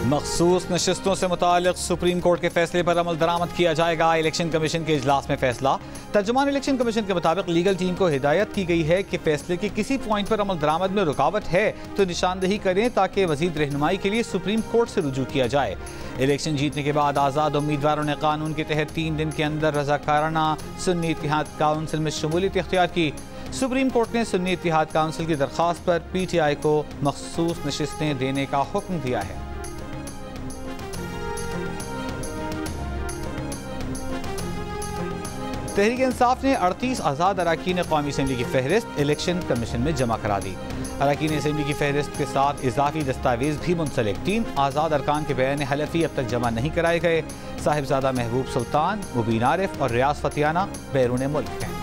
मखसूस नशिस्तों से मुताल्लिक़ supreme court के फैसले पर अमल दरामद किया जाएगा। इलेक्शन कमीशन के इजलास में फैसला। तर्जुमान इलेक्शन कमीशन के मुताबिक लीगल टीम को हिदायत की गई है कि फैसले के किसी पॉइंट पर अमल दरामद में रुकावट है तो निशानदही करें ताकि मजीद रहनुमाई के लिए सुप्रीम कोर्ट से रुजू किया जाए। इलेक्शन जीतने के बाद आज़ाद उम्मीदवारों ने कानून के तहत 3 दिन के अंदर रज़ाकाराना सुन्नी इत्तेहाद काउंसिल में शमूलियत इख्तियार की। सुप्रीम कोर्ट ने सुन्नी इत्तेहाद काउंसिल की दरख्वास्त पर PTI को मखसूस नशिस्तें देने का हुक्म दिया है। तहरीक इंसाफ ने 38 आज़ाद अरकान कौमी असम्बली की फहरिस्त इलेक्शन कमीशन में जमा करा दी। अरकान असम्बली की फहरिस्त के साथ इजाफी दस्तावेज भी मुंसलिक। 3 आज़ाद अरकान के बयान हलफी अब तक जमा नहीं कराए गए। साहिबजादा महबूब सुल्तान, मुबीन आरिफ और रियाज फतियाना बैरून मुल्क हैं।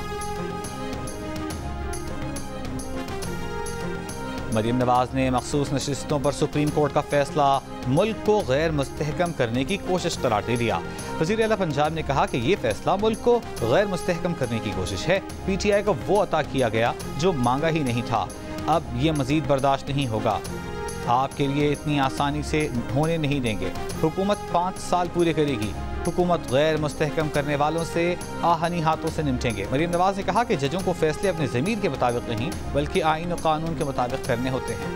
मरीम नवाज ने मखसूस नशिस्तों पर सुप्रीम कोर्ट का फैसला मुल्क को गैर मुस्तहकम करने की कोशिश करार दे दिया। वज़ीर आला पंजाब ने कहा कि ये फैसला मुल्क को गैर मुस्तहकम करने की कोशिश है। PTI को वो अता किया गया जो मांगा ही नहीं था। अब ये मजीद बर्दाश्त नहीं होगा। आपके लिए इतनी आसानी से होने नहीं देंगे। हुकूमत 5 साल पूरे करेगी। हुकूमत गैर मुस्तहकम करने वालों से आहनी हाथों से निपटेंगे। मरीम नवाज ने कहा कि जजों को फैसले अपने ज़मीर के मुताबिक नहीं बल्कि आईन और कानून के मुताबिक करने होते हैं।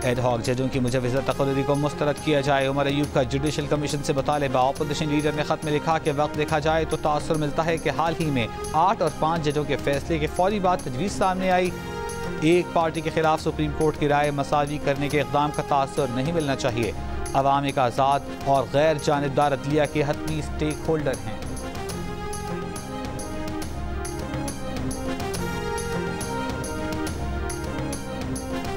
एडहॉक जजों की मुजव्वज़ा तकर्री को मुस्तरद किया जाए। उमर अयूब का जुडिशल कमीशन से मुतालिबा। अपोजिशन लीडर ने खत में लिखा कि वक्त देखा जाए तो तासुर मिलता है कि हाल ही में 8 और 5 जजों के फैसले के फौरी बाद तजवीज़ सामने आई। एक पार्टी के खिलाफ सुप्रीम कोर्ट की राय मसावी करने के इक़दाम का तासुर नहीं मिलना चाहिए। अवाम एक आज़ाद और गैर जानिबदार अदलिया के हतमी स्टेक होल्डर हैं।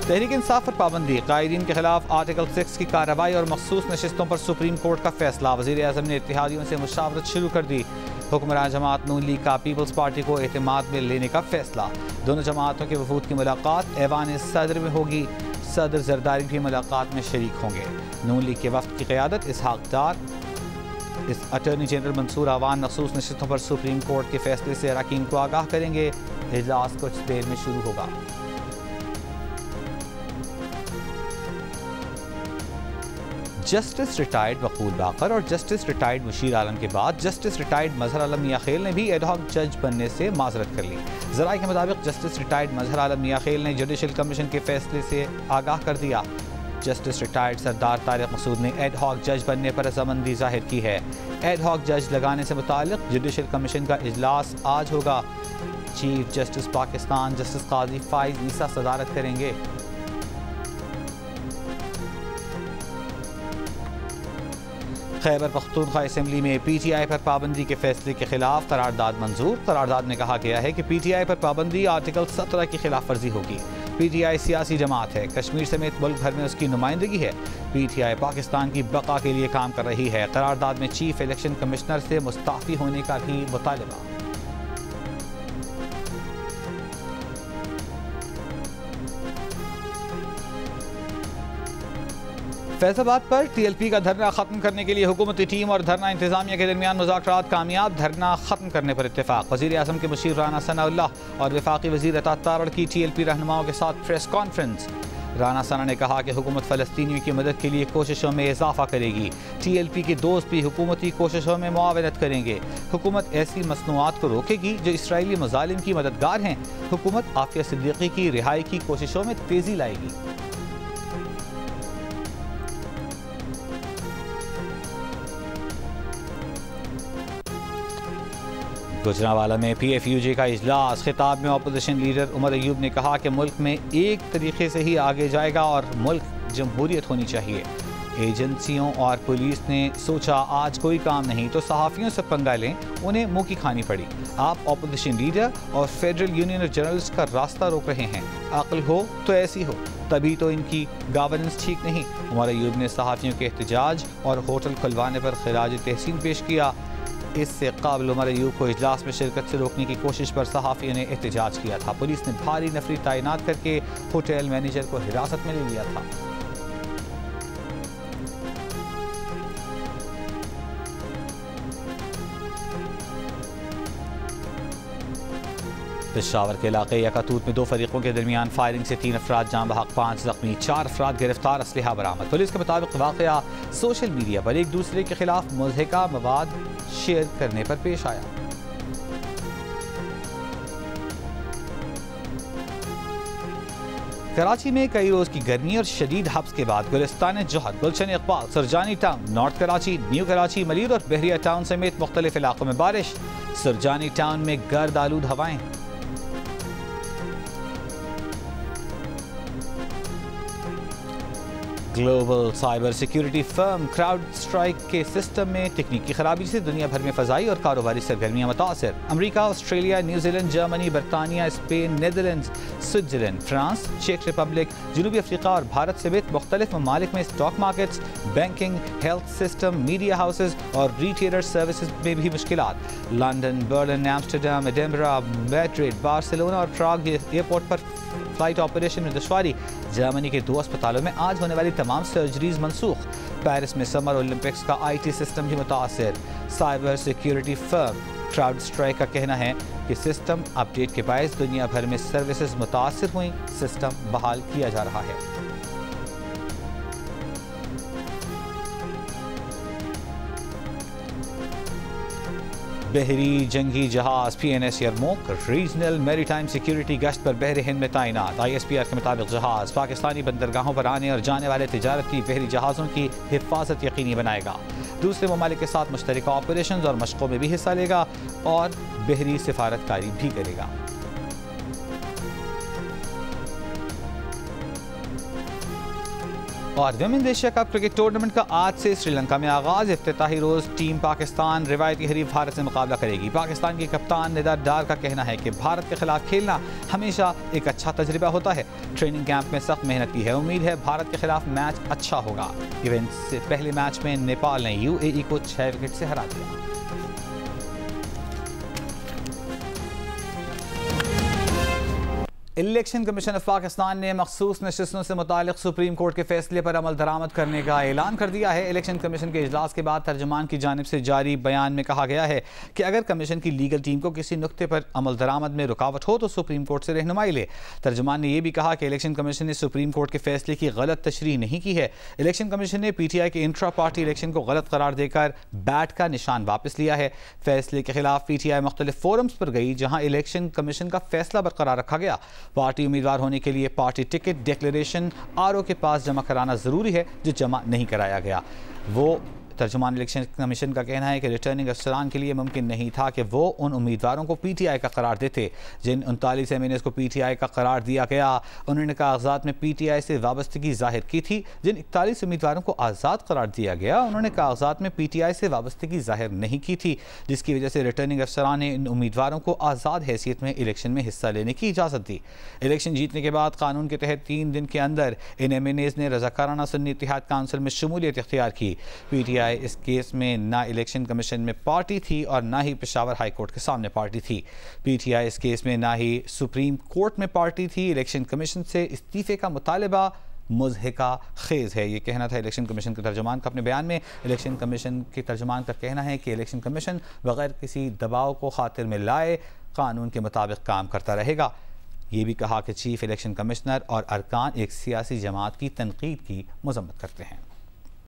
तहरीक इंसाफ पर पाबंदी। कायदीन के खिलाफ आर्टिकल 6 की कार्रवाई और मखसूस नशिस्तों पर सुप्रीम कोर्ट का फैसला। वज़ीर आज़म ने इत्तेहादियों से मुशावरत शुरू कर दी। हुक्मरान जमात नून लीग का पीपल्स पार्टी को एतमाद में लेने का फैसला। दोनों जमातों के वफूद की मुलाकात ऐवान सदर में होगी। सदर जरदारी भी मुलाकात में शरीक होंगे। नून लीग के वफ्द की क़यादत इसहाक डार, अटॉर्नी जनरल मंसूर आवान मखसूस नशिस्तों पर सुप्रीम कोर्ट के फैसले से अरकान को आगाह करेंगे। इजलास कुछ देर में शुरू होगा। जस्टिस रिटायर्ड वकूल बाकर और जस्टिस रिटायर्ड मुशीर आलम के बाद जस्टिस रिटायर्ड मजहर आलम मियां खेल ने भी एडहॉक जज बनने से माजरत कर ली। ज़राए के मुताबिक जस्टिस रिटायर्ड मजहर आलम मियां खेल ने जुडिशल कमीशन के फैसले से आगाह कर दिया। जस्टिस रिटायर्ड सरदार तारिक मसूद ने एडहॉक जज बनने पर रजामंदी जाहिर की है। एडहॉक जज लगाने से मुताल्लिक़ जुडिशल कमीशन का इजलास आज होगा। चीफ जस्टिस पाकिस्तान जस्टिस काजी फाइज ईसा सदारत करेंगे। खैबर पख्तूनख्वा असम्बली में PTI पर पाबंदी के फैसले के खिलाफ करारदाद मंजूर। करारदाद में कहा गया है कि PTI पर पाबंदी आर्टिकल 17 की खिलाफ वर्जी होगी। PTI सियासी जमात है। कश्मीर समेत मुल्क भर में उसकी नुमाइंदगी है। PTI पाकिस्तान की बका के लिए काम कर रही है। करारदाद में चीफ इलेक्शन कमिश्नर से मुस्ताफ़ी होने का भी मुतालबा। फैसलाबाद पर TLP का धरना खत्म करने के लिए हुकूमती टीम और धरना इंतजामिया के दरमियान मुज़ाकरात कामयाब। धरना खत्म करने पर इत्तेफाक। वज़ीर आज़म के मुशीर राना सनाउल्लाह और वफाकी वज़ीर अतात तारड़ की TLP रहनुमाओं के साथ प्रेस कॉन्फ्रेंस। राना सना ने कहा कि हुकूमत फ़लस्तीनियों की मदद के लिए कोशिशों में इजाफा करेगी। TLP के दोस्त भी हुकूमती कोशिशों में मुआवनत करेंगे। हुकूमत ऐसी मसनूआत को रोकेगी जो इसराइली मुजालिम की मददगार हैं। हुकूमत आफिया सिद्दीकी की रिहाई की कोशिशों में तेज़ी लाएगी। गुजरांवाला में PFUJ का इजलास। खिताब में अपोजिशन लीडर उमर अयूब ने कहा कि मुल्क में एक तरीके से ही आगे जाएगा और मुल्क जमहूरियत होनी चाहिए। एजेंसियों और पुलिस ने सोचा आज कोई काम नहीं तो सहाफ़ियों से पंगा लें, उन्हें मुंह की खानी पड़ी। आप अपोजिशन लीडर और फेडरल यूनियन ऑफ जर्नलिस्ट का रास्ता रोक रहे हैं। अक्ल हो तो ऐसी हो, तभी तो इनकी गवर्नेंस ठीक नहीं। उमर अयूब ने सहाफ़ियों के एहतजाज और होटल खुलवाने पर खिराज तहसीन पेश किया। इससे काबिल उमर अयूब को इजलास में शिरकत से रोकने की कोशिश पर सहाफ़ियों ने एहतजाज किया था। पुलिस ने भारी नफरी तैनात करके होटल मैनेजर को हिरासत में ले लिया था। पेशावर के इलाके यकातूत में 2 फरीकों के दरमियान फायरिंग से 3 अफराद जाँ बहक, 5 जख्मी, 4 अफराद गिरफ्तार, असलहा बरामद। पुलिस के मुताबिक वाक़या सोशल मीडिया पर एक दूसरे के खिलाफ मुज़हिका मवाद शेयर करने पर पेश आया। कराची में कई रोज की गर्मी और शदीद हब्स के बाद Gulistan Jauhar, Gulshan Iqbal, Surjani town, north Karachi, new Karachi, Malir और बहरिया टाउन समेत मुख्तलिफ इलाकों में बारिश। सुरजानी टाउन में गर्द आलूद हवाएं। Global cyber security firm crowd strike के सिस्टम में तकनीकी खराबी से दुनिया भर में फ़ज़ाई और कारोबारी सरगर्मियाँ मुतासर। अमरीका, ऑस्ट्रेलिया, न्यूजीलैंड, जर्मनी, बरतानिया, स्पेन, नीदरलैंड, स्विट्ज़रलैंड, फ्रांस, चेक रिपब्लिक, जनूबी अफ्रीका और भारत समेत मुख्तलिफ ममालिक में stock markets, banking, health system, media houses और रिटेलर सर्विसेज में भी मुश्किलात। London, Berlin, Amsterdam, Edinburgh, Madrid, Barcelona और प्राग एयरपोर्ट पर फ्लाइट ऑपरेशन में दुश्वारी। जर्मनी के 2 अस्पतालों में आज होने वाली तमाम सर्जरीज मनसूख। पेरिस में समर ओलंपिक्स का IT सिस्टम भी मुतासर। Cyber security firm crowd strike का कहना है कि सिस्टम अपडेट के बायस दुनिया भर में सर्विसेज मुतासर हुई। सिस्टम बहाल किया जा रहा है। बहरी जंगी जहाज PNS यरमूक रीजनल मैरीटाइम सिक्योरिटी गश्त पर बहर हिंद में तैनात। ISPR के मुताबिक जहाज पाकिस्तानी बंदरगाहों पर आने और जाने वाले तिजारती बहरी जहाज़ों की हिफाजत यकीनी बनाएगा। दूसरे ममालिक के साथ मुश्तरका ऑपरेशन और मशकों में भी हिस्सा लेगा और बहरी सिफारतकारी भी करेगा। और women's Asia cup cricket tournament का आज से श्रीलंका में आगाज। इफ्तिताही रोज टीम पाकिस्तान रिवायती हरीफ भारत से मुकाबला करेगी। पाकिस्तान के कप्तान निदार डार का कहना है कि भारत के खिलाफ खेलना हमेशा एक अच्छा तजर्बा होता है। ट्रेनिंग कैंप में सख्त मेहनत की है। उम्मीद है भारत के खिलाफ मैच अच्छा होगा। इवेंट से पहले मैच में नेपाल ने UAE को 6 विकेट से हरा दिया। इलेक्शन कमीशन ऑफ पाकिस्तान ने मखसूस नशिस्तों से मुतालिक सुप्रीम कोर्ट के फैसले पर अमल दरामद करने का ऐलान कर दिया है। इलेक्शन कमीशन के इजलास के बाद तर्जुमान की जानिब से जारी बयान में कहा गया है कि अगर कमीशन की लीगल टीम को किसी नुक्ते पर अमल दरामद में रुकावट हो तो सुप्रीम कोर्ट से रहनुमाई ले। तर्जुमान ने यह भी कहा कि इलेक्शन कमीशन ने सुप्रीम कोर्ट के फैसले की गलत तशरीह नहीं की है। इलेक्शन कमीशन ने PTI के इंट्रा पार्टी इलेक्शन को गलत करार देकर बैट का निशान वापस लिया है। फैसले के खिलाफ PTI मुख्तलिफ फोरम्स पर गई जहाँ इलेक्शन कमीशन का फैसला बरकरार रखा गया। पार्टी उम्मीदवार होने के लिए पार्टी टिकट डिक्लेरेशन RO के पास जमा कराना जरूरी है, जो जमा नहीं कराया गया। वो तर्जुमान इलेक्शन कमीशन का कहना है कि रिटर्निंग अफसरान के लिए मुमकिन नहीं था कि वो उन उम्मीदवारों को PTI का करार देते जिन 39 MNAs को PTI का करार दिया गया। उन्होंने कागजात में PTI से वाबस्तगी जाहिर की थी। जिन 41 उम्मीदवारों को आज़ाद करार दिया गया उन्होंने कागजात में PTI से वाबस्तगी जाहिर नहीं की थी, जिसकी वजह से रिटर्निंग अफसरान ने इन उम्मीदवारों को आज़ाद हैसियत में इलेक्शन में हिस्सा लेने की इजाज़त दी। इलेक्शन जीतने के बाद कानून के तहत 3 दिन के अंदर इन MNAs ने रज़ाकाराना सुन्नी इत्तेहाद काउंसिल में शमूलियत इख्तियार की। PTI इस केस में ना इलेक्शन कमीशन में पार्टी थी और ना ही पेशावर हाई कोर्ट के सामने पार्टी थी। PTI इस केस में ना ही सुप्रीम कोर्ट में पार्टी थी। इलेक्शन कमीशन से इस्तीफे का मुतालबा मुज़हिका खेज़ है, ये कहना था इलेक्शन कमीशन के तर्जुमान का अपने बयान में। इलेक्शन कमीशन के तर्जुमान का कहना है कि इलेक्शन कमीशन बगैर किसी दबाव को खातिर में लाए कानून के मुताबिक काम करता रहेगा। ये भी कहा कि चीफ इलेक्शन कमिश्नर और अरकान एक सियासी जमात की तनकीद की मजम्मत करते हैं।